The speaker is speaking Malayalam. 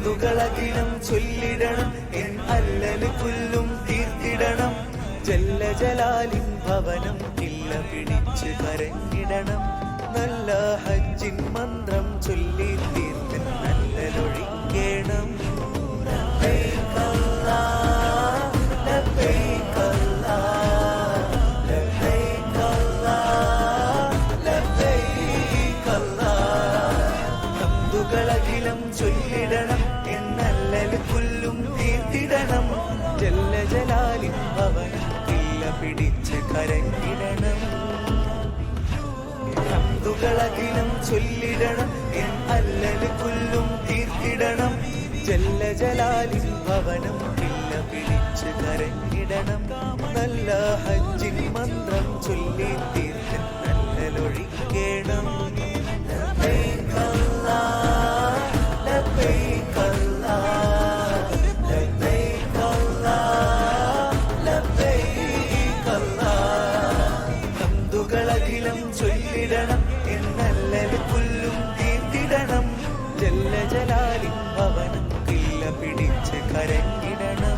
ഹംദുകളഖിലം ചൊല്ലിടണം എൻ അല്ലല് പുല്ലും തീർത്തിടണം ജല്ല ജലാലിൻ ഭവനം കില്ല പിടിച്ച് കരഞ്ഞിടണം നല്ല ഹജ്ജിൻ മന്ത്രം ചൊല്ലി തീർത്ത് നല്ലൊഴിക്കണം ഹംദുകളഖിലം ചൊല്ലിടണം എന്നല്ലല് പുല്ലും തീർത്തിടണം ജല്ല ജലാലിൻ ഭവനം കില്ല പിടിച്ച് കരഞ്ഞിടണം ഹംദുകളഖിലം ചൊല്ലിടണം എൻ അല്ലല് പുല്ലും തീർത്തിടണം ജല്ല ജലാലിൻ ഭവനം കില്ല പിടിച്ച് കരഞ്ഞിടണം നല്ല ഹജ്ജിൻ മന്ത്രം ചൊല്ലി തീർത്ത് നല്ലൊഴിക്കണം ഹംദുകളഖിലം ചൊല്ലിടണം എന്നല്ലല് പുല്ലും തീർത്തിടണം ജല്ല ജലാലിൻ ഭവനം കില്ല പിടിച്ച് കരഞ്ഞിടണം